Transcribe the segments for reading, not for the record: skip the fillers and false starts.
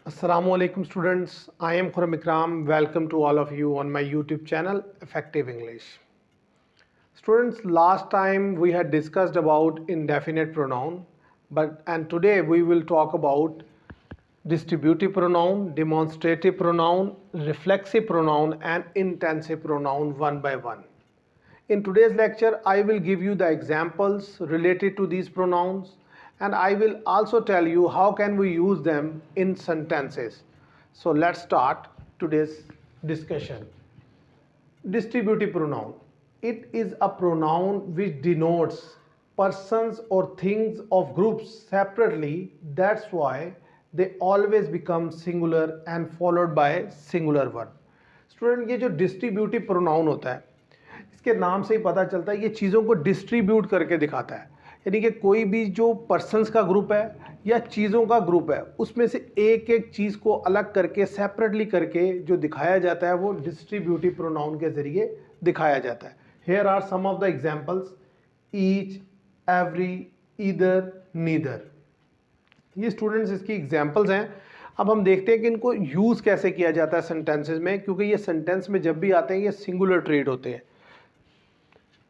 Assalamualaikum students, I am Khurram Ikram. Welcome to all of you on my YouTube channel Effective English. Students, last time we had discussed about indefinite pronoun, and today we will talk about distributive pronoun, demonstrative pronoun, reflexive pronoun and intensive pronoun one by one. In today's lecture, I will give you the examples related to these pronouns and I will also tell you how can we use them in sentences. So let's start today's discussion. Distributive pronoun. It is a pronoun which denotes persons or things of groups separately. That's why they always become singular and followed by singular verb. Student ये जो distributive pronoun होता है इसके नाम से ही पता चलता है ये चीज़ों को डिस्ट्रीब्यूट करके दिखाता है, यानी कि कोई भी जो पर्सन्स का ग्रुप है या चीज़ों का ग्रुप है उसमें से एक एक चीज़ को अलग करके सेपरेटली करके जो दिखाया जाता है वो डिस्ट्रीब्यूटिव प्रोनाउन के ज़रिए दिखाया जाता है. Here are some of the examples: each, every, either, neither. ये स्टूडेंट्स इसकी एग्जांपल्स हैं. अब हम देखते हैं कि इनको यूज़ कैसे किया जाता है सेंटेंसेस में, क्योंकि ये सेंटेंस में जब भी आते हैं ये सिंगुलर ट्रेड होते हैं.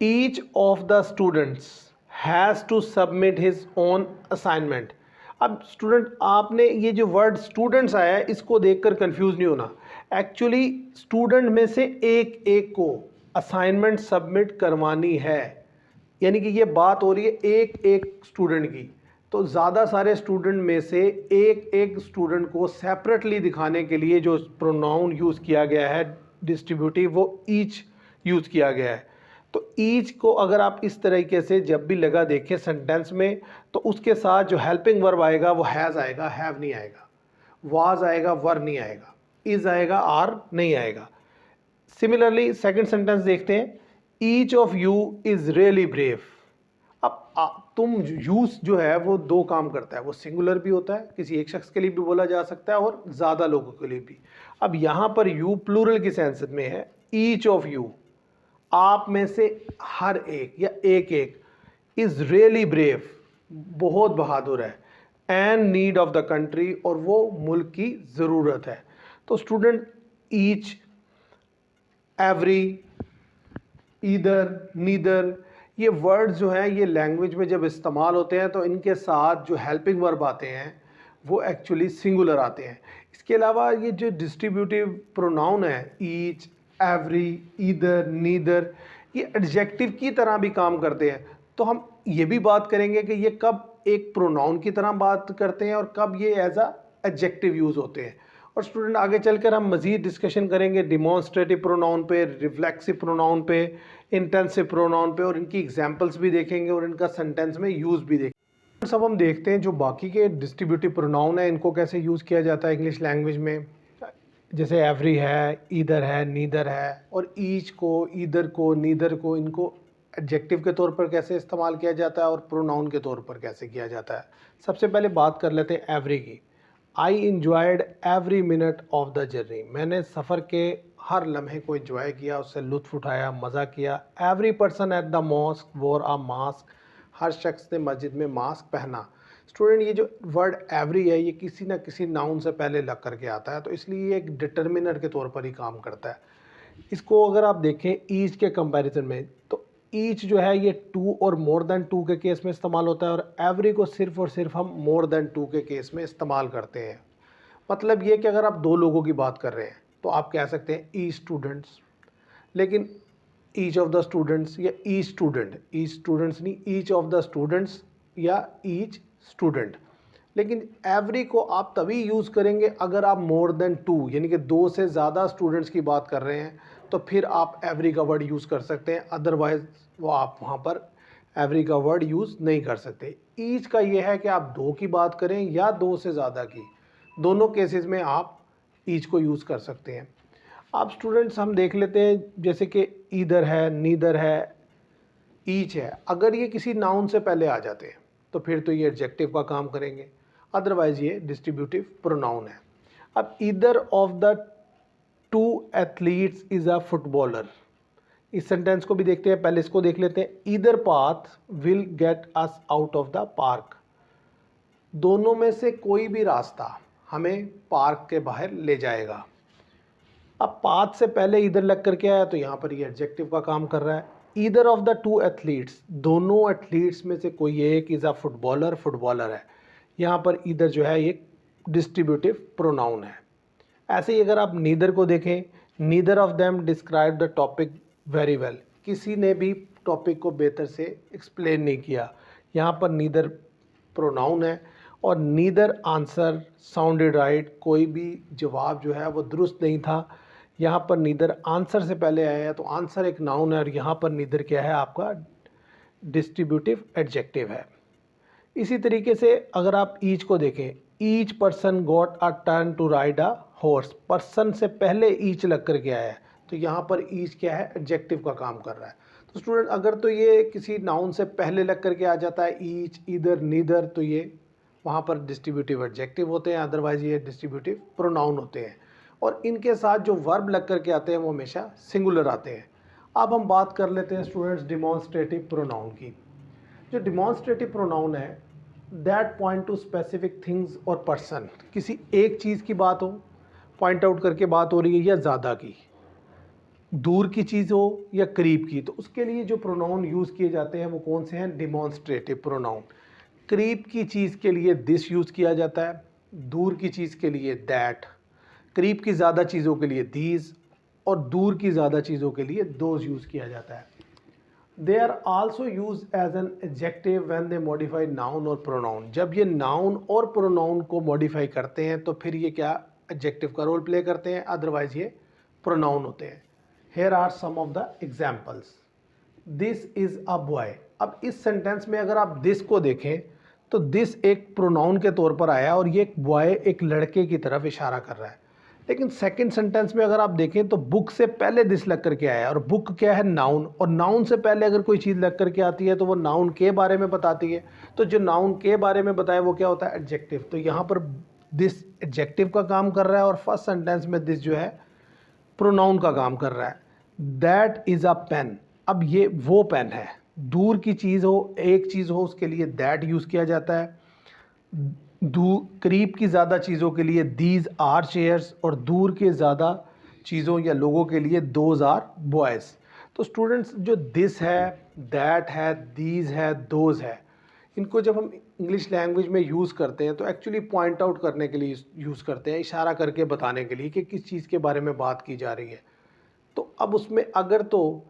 Each of the students has to submit his own assignment. अब स्टूडेंट आपने ये जो वर्ड स्टूडेंट्स आया है इसको देखकर कंफ्यूज नहीं होना. एक्चुअली स्टूडेंट में से एक एक को असाइनमेंट सबमिट करवानी है, यानी कि ये बात हो रही है एक एक स्टूडेंट की. तो ज़्यादा सारे स्टूडेंट में से एक एक स्टूडेंट को सेपरेटली दिखाने के लिए जो प्रोनाउन यूज़ किया गया है डिस्ट्रीब्यूटिव वो ईच यूज़ किया गया है. तो ईच को अगर आप इस तरीके से जब भी लगा देखें सेंटेंस में तो उसके साथ जो हेल्पिंग वर्ब आएगा वो हैज़ आएगा, हैव नहीं आएगा. वाज आएगा, वर नहीं आएगा. इज़ आएगा, आर नहीं आएगा. सिमिलरली सेकंड सेंटेंस देखते हैं. Each of you is really brave. अब तुम यूज जो है वो दो काम करता है, वो सिंगुलर भी होता है, किसी एक शख्स के लिए भी बोला जा सकता है और ज़्यादा लोगों के लिए भी. अब यहाँ पर यू प्लूरल की सेंस में है. ईच ऑफ यू, आप में से हर एक या एक एक, इज़ रियली ब्रेव, बहुत बहादुर है, and need of the country, और वो मुल्क की ज़रूरत है. तो student each, every, either, neither, ये वर्ड्स जो हैं ये लैंग्वेज में जब इस्तेमाल होते हैं तो इनके साथ जो हेल्पिंग वर्ब आते हैं वो एक्चुअली सिंगुलर आते हैं. इसके अलावा ये जो डिस्ट्रीब्यूटिव प्रोनाउन है ईच, एवरी, ईदर, नीदर, ये एडजेक्टिव की तरह भी काम करते हैं. तो हम ये भी बात करेंगे कि ये कब एक प्रोनाउन की तरह बात करते हैं और कब ये एज अ एडजेक्टिव यूज़ होते हैं. और स्टूडेंट आगे चलकर हम मज़ीद डिस्कशन करेंगे डिमॉन्स्ट्रेटिव प्रोनाउन पे, रिफ्लेक्सिव प्रोनाउन पे, इंटेंसिव प्रोनाउन पे, और इनकी एग्जांपल्स भी देखेंगे और इनका सेंटेंस में यूज़ भी देखेंगे. सब हम देखते हैं जो बाकी के डिस्ट्रीब्यूटिव प्रोनाउन है इनको कैसे यूज़ किया जाता है इंग्लिश लैंग्वेज में. जैसे एवरी है, ईदर है, नीदर है, और ईच को, ईदर को, नीदर को, इनको एडजेक्टिव के तौर पर कैसे इस्तेमाल किया जाता है और प्रोनाउन के तौर पर कैसे किया जाता है. सबसे पहले बात कर लेते हैं एवरी की. I enjoyed every minute of the journey. मैंने सफ़र के हर लम्हे को इंजॉय किया, उससे लुत्फ़ उठाया, मज़ा किया. Every person at the mosque वोर अ मास्क. हर शख्स ने मस्जिद में मास्क पहना. स्टूडेंट ये जो वर्ड एवरी है ये किसी ना किसी नाउन से पहले लग करके आता है, तो इसलिए ये एक डिटर्मिनर के तौर पर ही काम करता है. इसको अगर आप देखें ईच के कंपैरिजन में तो ईच जो है ये टू और मोर देन टू के केस में इस्तेमाल होता है और एवरी को सिर्फ और सिर्फ हम मोर देन टू के केस में इस्तेमाल करते हैं. मतलब ये कि अगर आप दो लोगों की बात कर रहे हैं तो आप कह सकते हैं ई स्टूडेंट्स, लेकिन ईच ऑफ द स्टूडेंट्स या ई स्टूडेंट, ई स्टूडेंट्स नहीं, ईच ऑफ द स्टूडेंट्स या ईच स्टूडेंट. लेकिन एवरी को आप तभी यूज़ करेंगे अगर आप मोर देन टू यानी कि दो से ज़्यादा स्टूडेंट्स की बात कर रहे हैं तो फिर आप एवरी का वर्ड यूज़ कर सकते हैं. अदरवाइज़ वो आप वहाँ पर एवरी का वर्ड यूज़ नहीं कर सकते. ईच का ये है कि आप दो की बात करें या दो से ज़्यादा की, दोनों केसेस में आप ईच को यूज़ कर सकते हैं. आप स्टूडेंट्स हम देख लेते हैं जैसे कि ईदर है, नीदर है, ईच है. अगर ये किसी नाउन से पहले आ जाते हैं तो फिर तो ये एडजेक्टिव का काम करेंगे, अदरवाइज ये डिस्ट्रीब्यूटिव प्रोनाउन है. अब either of the two athletes is a footballer. इस सेंटेंस को भी देखते हैं, पहले इसको देख लेते हैं. Either path will get us out of the park. दोनों में से कोई भी रास्ता हमें पार्क के बाहर ले जाएगा। अब पाथ से पहले इधर लग करके आया तो यहाँ पर ये एडजेक्टिव का काम कर रहा है। Either of the two athletes, दोनों एथलीट्स में से कोई एक इज़ अ फुटबॉलर, फुटबॉलर है। यहाँ पर इधर जो है ये डिस्ट्रीब्यूटिव प्रोनाउन है। ऐसे ही अगर आप नीदर को देखें, neither of them describe the topic very well, किसी ने भी टॉपिक को बेहतर से एक्सप्लेन नहीं किया। यहाँ पर नीदर प्रोनाउन है और नीदर आंसर साउंडेड राइट, कोई भी जवाब जो है वो दुरुस्त नहीं था। यहाँ पर नीदर आंसर से पहले आया है तो आंसर एक नाउन है और यहाँ पर नीदर क्या है, आपका डिस्ट्रीब्यूटिव एडजेक्टिव है। इसी तरीके से अगर आप ईच को देखें, each person got a turn to ride a horse, person से पहले ईच लग कर के आया है तो यहाँ पर ईच क्या है, एडजेक्टिव का काम कर रहा है। तो स्टूडेंट अगर तो ये किसी नाउन से पहले लग कर के आ जाता है, ईच, ईदर, नीदर, तो ये वहाँ पर डिस्ट्रीब्यूटिव एडजेक्टिव होते हैं, अदरवाइज ये डिस्ट्रीब्यूटिव प्रोनाउन होते हैं। और इनके साथ जो वर्ब लग कर के आते हैं वो हमेशा सिंगुलर आते हैं। अब हम बात कर लेते हैं स्टूडेंट्स डिमॉन्स्ट्रेटिव प्रोनाउन की। जो डिमॉन्स्ट्रेटिव प्रोनाउन है, that point two specific things और पर्सन, किसी एक चीज़ की बात हो, पॉइंट आउट करके बात हो रही है, या ज़्यादा की, दूर की चीज़ हो या करीब की, तो उसके लिए जो प्रोनाउन यूज़ किए जाते हैं वो कौन से हैं, डिमॉन्स्ट्रेटिव प्रोनाउन। करीब की चीज़ के लिए दिस यूज़ किया जाता है, दूर की चीज़ के लिए दैट, करीब की ज़्यादा चीज़ों के लिए दीज, और दूर की ज़्यादा चीज़ों के लिए दोज यूज़ किया जाता है। They are also use as an adjective when they modify noun और प्रोनाउन, जब ये नाउन और प्रोनाउन को मॉडिफाई करते हैं तो फिर ये क्या, एडजेक्टिव का रोल प्ले करते हैं, अदरवाइज ये प्रोनाउन होते हैं। Here are some of the examples, this is a boy. अब इस सेंटेंस में अगर आप दिस को देखें तो दिस एक प्रोनाउन के तौर पर आया और ये एक बॉय, एक लड़के की तरफ इशारा कर रहा है। लेकिन सेकंड सेंटेंस में अगर आप देखें तो बुक से पहले दिस लग करके आया, और बुक क्या है, नाउन, और नाउन से पहले अगर कोई चीज़ लग करके आती है तो वो नाउन के बारे में बताती है। तो जो नाउन के बारे में बताए वो क्या होता है, एडजेक्टिव। तो यहाँ पर दिस एडजेक्टिव का काम कर रहा है और फर्स्ट सेंटेंस में दिस जो है प्रोनाउन का काम कर रहा है। दैट इज़ अ पेन, अब ये वो पेन है। दूर की चीज़ हो, एक चीज़ हो, उसके लिए दैट यूज़ किया जाता है। करीब की ज़्यादा चीज़ों के लिए दीज आर चेयर्स, और दूर के ज़्यादा चीज़ों या लोगों के लिए दोज आर बॉयज़। तो स्टूडेंट्स जो दिस है, दैट है, दीज है, दोज है, इनको जब हम इंग्लिश लैंग्वेज में यूज़ करते हैं तो एक्चुअली पॉइंट आउट करने के लिए यूज़ करते हैं, इशारा करके बताने के लिए कि किस चीज़ के बारे में बात की जा रही है। तो अब उसमें अगर तो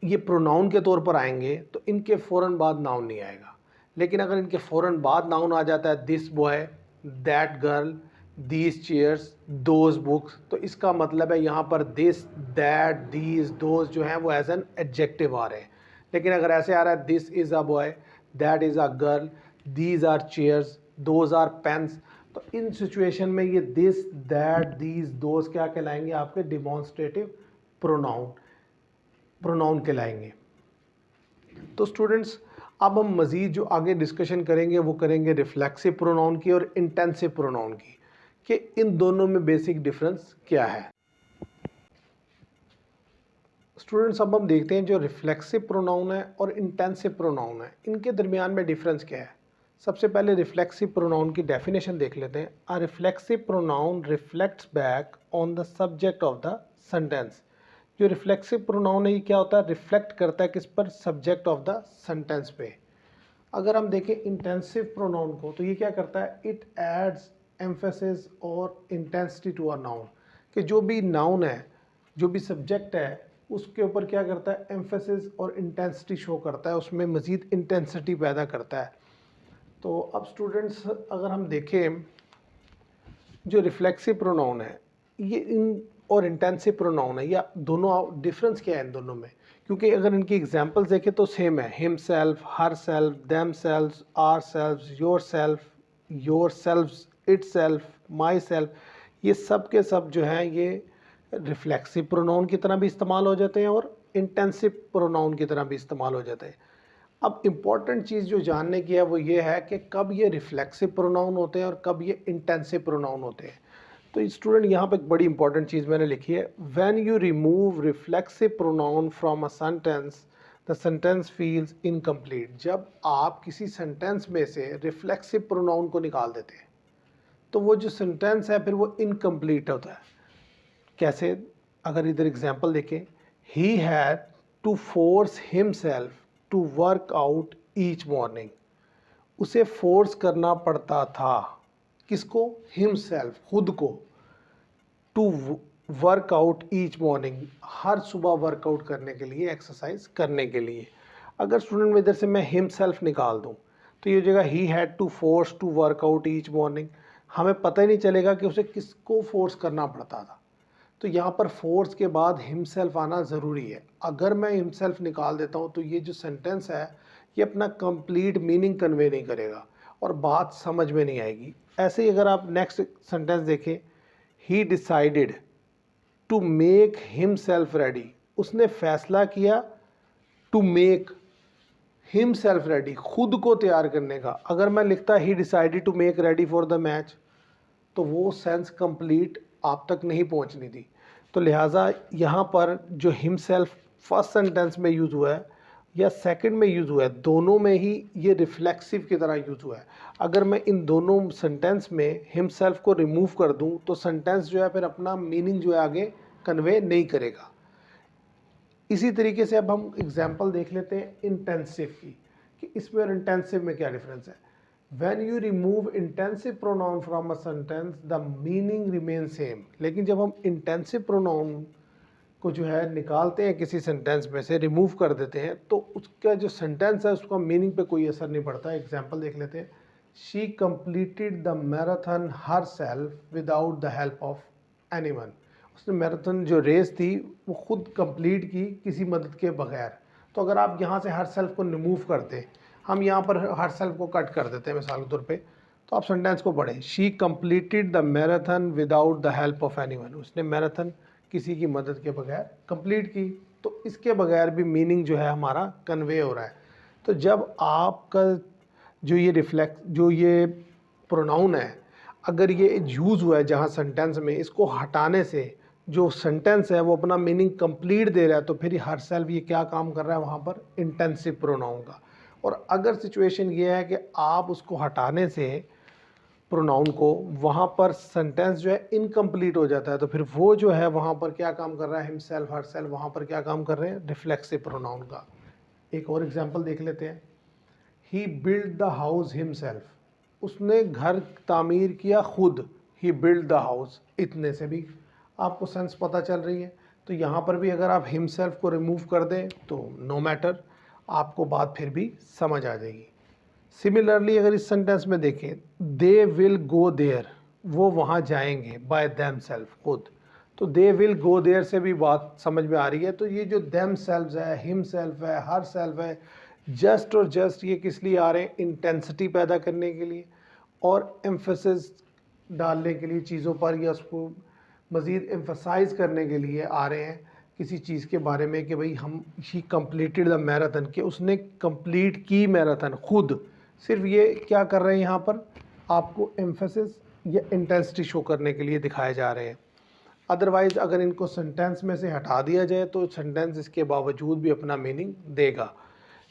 ये प्रोनाउन के तौर पर आएंगे तो इनके फ़ौरन बाद नाउन नहीं आएगा, लेकिन अगर इनके फ़ौरन बाद नाउन आ जाता है, this boy, that girl, these chairs, those books, तो इसका मतलब है यहाँ पर दिस, दैट, दीज, दोज जो हैं वो एज एन एडजेक्टिव आ रहे हैं। लेकिन अगर ऐसे आ रहा है, this is a boy, that is a girl, these are chairs, those are pens, तो इन सिचुएशन में ये दिस, दैट, दीज, दोज क्या कहलाएंगे, आपके डिमॉन्स्ट्रेटिव प्रोनाउन कहलाएंगे। तो स्टूडेंट्स अब हम मज़ीद जो आगे डिस्कशन करेंगे वो करेंगे रिफ्लेक्सिव प्रोनाउन की और इंटेंसिव प्रोनाउन की, कि इन दोनों में बेसिक डिफरेंस क्या है। स्टूडेंट्स अब हम देखते हैं जो रिफ्लेक्सिव प्रोनाउन है और इंटेंसिव प्रोनाउन है, इनके दरमियान में डिफरेंस क्या है। सबसे पहले रिफ्लेक्सिव प्रोनाउन की डेफिनेशन देख लेते हैं। A reflexive pronoun reflects back on the subject of the sentence. जो रिफ्लेक्सिव प्रोनाउन है ये क्या होता है, रिफ्लेक्ट करता है किस पर, सब्जेक्ट ऑफ द सेंटेंस पे। अगर हम देखें इंटेंसिव प्रोनाउन को तो ये क्या करता है, इट एड्स एम्फेसिस और इंटेंसिटी टू अ नाउन, कि जो भी नाउन है, जो भी सब्जेक्ट है, उसके ऊपर क्या करता है, एम्फेसिस और इंटेंसिटी शो करता है, उसमें मज़ीद इंटेंसिटी पैदा करता है। तो अब स्टूडेंट्स अगर हम देखें जो रिफ्लेक्सिव प्रोनाउन है ये इन और इंटेंसिव प्रोनाउन है, या दोनों डिफरेंस क्या है इन दोनों में, क्योंकि अगर इनकी एग्जांपल्स देखें तो सेम है, himself, herself, themselves, ourselves, yourself, itself, myself, ये सब के सब जो हैं ये रिफ्लेक्सिव प्रोनाउन की तरह भी इस्तेमाल हो जाते हैं और इंटेंसिव प्रोनाउन की तरह भी इस्तेमाल हो जाते हैं। अब इम्पॉर्टेंट चीज़ जो जानने की है वो ये है कि कब ये रिफ्लेक्सिव प्रोनाउन होते हैं और कब ये इंटेंसिव प्रोनाउन होते हैं। तो स्टूडेंट यहाँ पे एक बड़ी इंपॉर्टेंट चीज़ मैंने लिखी है, when you remove reflexive pronoun from a sentence the sentence feels incomplete. जब आप किसी सेंटेंस में से रिफ्लेक्सिव प्रोनाउन को निकाल देते हैं तो वो जो सेंटेंस है फिर वो इनकम्प्लीट होता है। कैसे? अगर इधर एग्जांपल देखें, he had to force himself to work out each morning. उसे फोर्स करना पड़ता था, किसको? हिमसेल्फ, खुद को, टू वर्कआउट ईच मॉर्निंग, हर सुबह वर्कआउट करने के लिए, एक्सरसाइज करने के लिए। अगर स्टूडेंट में इधर से मैं हिमसेल्फ निकाल दूं तो ये हो जाएगा he had to force to workout each morning. हमें पता ही नहीं चलेगा कि उसे किसको फोर्स करना पड़ता था। तो यहाँ पर फोर्स के बाद हिमसेल्फ आना ज़रूरी है। अगर मैं हिमसेल्फ निकाल देता हूँ तो ये जो सेंटेंस है ये अपना कंप्लीट मीनिंग कन्वे नहीं करेगा और बात समझ में नहीं आएगी। ऐसे ही अगर आप नेक्स्ट सेंटेंस देखें, he decided to make himself ready. उसने फैसला किया टू मेक हिमसेल्फ रेडी, खुद को तैयार करने का। अगर मैं लिखता he decided to make ready for the match तो वो सेंस कंप्लीट आप तक नहीं पहुंचनी थी। तो लिहाजा यहाँ पर जो हिमसेल्फ फर्स्ट सेंटेंस में यूज़ हुआ है या सेकंड में यूज़ हुआ है, दोनों में ही ये रिफ्लेक्सिव की तरह यूज़ हुआ है। अगर मैं इन दोनों सेंटेंस में हिमसेल्फ को रिमूव कर दूं तो सेंटेंस जो है फिर अपना मीनिंग जो है आगे कन्वे नहीं करेगा। इसी तरीके से अब हम एग्जाम्पल देख लेते हैं इंटेंसिव की, कि इसमें और इंटेंसिव में क्या डिफरेंस है। When you remove intensive pronoun from a sentence, the meaning remains same। लेकिन जब हम intensive pronoun को जो है निकालते हैं किसी सेंटेंस में से, रिमूव कर देते हैं, तो उसका जो सेंटेंस है उसका मीनिंग पे कोई असर नहीं पड़ता। एग्जाम्पल देख लेते हैं, she completed the marathon her self without the help of anyone. उसने मैराथन जो रेस थी वो खुद कंप्लीट की किसी मदद के बगैर। तो अगर आप यहाँ से हर सेल्फ को रिमूव करते, हम यहाँ पर हर सेल्फ को कट कर देते हैं मिसाल के तौर पे, तो आप सेंटेंस को पढ़ें, she completed the marathon without the help of anyone. उसने मैराथन किसी की मदद के बगैर कंप्लीट की। तो इसके बगैर भी मीनिंग जो है हमारा कन्वे हो रहा है। तो जब आपका जो ये प्रोनाउन है, अगर ये यूज़ हुआ है जहाँ सेंटेंस में, इसको हटाने से जो सेंटेंस है वो अपना मीनिंग कंप्लीट दे रहा है, तो फिर हर सेल्फ ये क्या काम कर रहा है वहाँ पर? इंटेंसिव प्रोनाउन का। और अगर सिचुएशन ये है कि आप उसको हटाने से प्रोनाउन को, वहाँ पर सेंटेंस जो है इनकम्प्लीट हो जाता है, तो फिर वो जो है वहाँ पर क्या काम कर रहा है? हिमसेल्फ, हर सेल्फ वहाँ पर क्या काम कर रहे हैं? रिफ्लेक्सिव प्रोनाउन का। एक और एग्जांपल देख लेते हैं, ही बिल्ड द हाउस हिमसेल्फ। उसने घर तामीर किया खुद, ही बिल्ड द हाउस। इतने से भी आपको सेंस पता चल रही है। तो यहाँ पर भी अगर आप हिमसेल्फ को रिमूव कर दें तो नो मैटर, आपको बात फिर भी समझ आ जाएगी। सिमिलरली अगर इस सेंटेंस में देखें, दे विल गो देयर, वो वहाँ जाएंगे, बाय देम सेल्फ, खुद। तो दे विल गो देयर से भी बात समझ में आ रही है। तो ये जो देम सेल्फ है, हिम सेल्फ है, हर सेल्फ है, जस्ट और जस्ट ये किस लिए आ रहे हैं? इंटेंसिटी पैदा करने के लिए और एम्फेसिस डालने के लिए चीज़ों पर, या उसको मज़ीद एम्फसाइज करने के लिए आ रहे हैं किसी चीज़ के बारे में, कि भाई हम ही कंप्लीटेड द मैराथन, कि उसने कंप्लीट की मैराथन खुद। सिर्फ ये क्या कर रहे हैं यहाँ पर? आपको एम्फेसिस या इंटेंसिटी शो करने के लिए दिखाए जा रहे हैं। अदरवाइज़ अगर इनको सेंटेंस में से हटा दिया जाए तो सेंटेंस इसके बावजूद भी अपना मीनिंग देगा।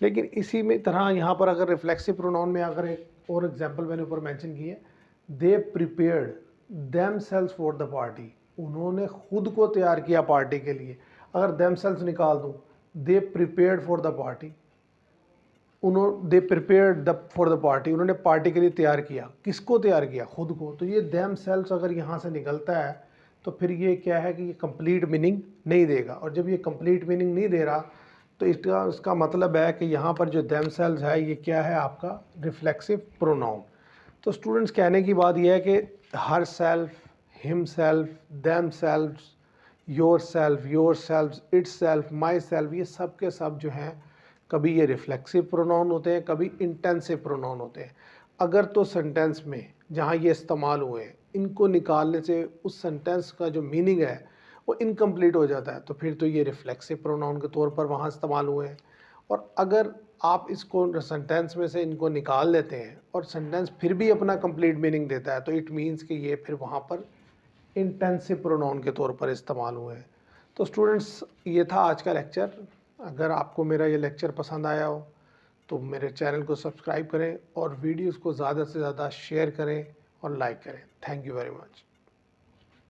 लेकिन इसी में तरह यहाँ पर अगर रिफ्लेक्सिव प्रोनाउन में अगर एक और एग्जांपल मैंने ऊपर मेंशन की है, they prepared themselves for the party. उन्होंने खुद को तैयार किया पार्टी के लिए। अगर देमसेल्व्स निकाल दूँ, they prepared for the party, they prepared the for the party, उन्होंने पार्टी के लिए तैयार किया। किसको तैयार किया? खुद को। तो ये देमसेल्व्स अगर यहाँ से निकलता है तो फिर ये क्या है कि ये कंप्लीट मीनिंग नहीं देगा। और जब ये कंप्लीट मीनिंग नहीं दे रहा तो इसका मतलब है कि यहाँ पर जो देमसेल्व्स है ये क्या है? आपका रिफ्लेक्सिव प्रोनाउन। तो स्टूडेंट्स कहने की बात यह है कि her self, him self, them selves, your self, it's self, myself, ये सब के सब जो हैं कभी ये रिफ्लेक्सिव प्रोनाउन होते हैं, कभी इंटेंसिव प्रोनाउन होते हैं। अगर तो सेंटेंस में जहाँ ये इस्तेमाल हुए हैं इनको निकालने से उस सेंटेंस का जो मीनिंग है वो इनकम्प्लीट हो जाता है, तो फिर तो ये रिफ्लेक्सिव प्रोनाउन के तौर पर वहाँ इस्तेमाल हुए हैं। और अगर आप इसको सेंटेंस में से इनको निकाल लेते हैं और सेंटेंस फिर भी अपना कंप्लीट मीनिंग देता है, तो इट मीन्स कि ये फिर वहाँ पर इंटेंसिव प्रोनाउन के तौर पर इस्तेमाल हुए हैं। तो स्टूडेंट्स ये था आज का लेक्चर। अगर आपको मेरा ये लेक्चर पसंद आया हो तो मेरे चैनल को सब्सक्राइब करें और वीडियोस को ज़्यादा से ज़्यादा शेयर करें और लाइक करें। Thank you very much.